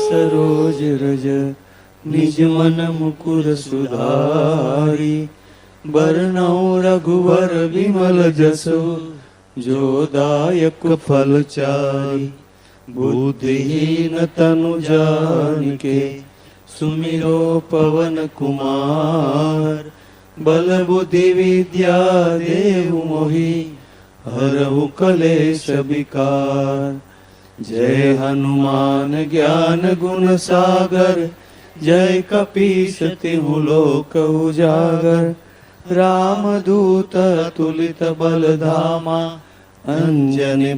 सरोज रज निज मन मुकुर सुधारी बरनौ रघुवर विमल जसो जो दायक फलचारी बुद्धिहीन तनु जानिके सुमिरो पवन कुमार बल बुद्धि विद्या देहु मोहि हरहु कलेश विकार जय हनुमान ज्ञान गुण सागर जय कपीस तिहु लोक उजागर रामदूत तुलित बल धामा अंजनी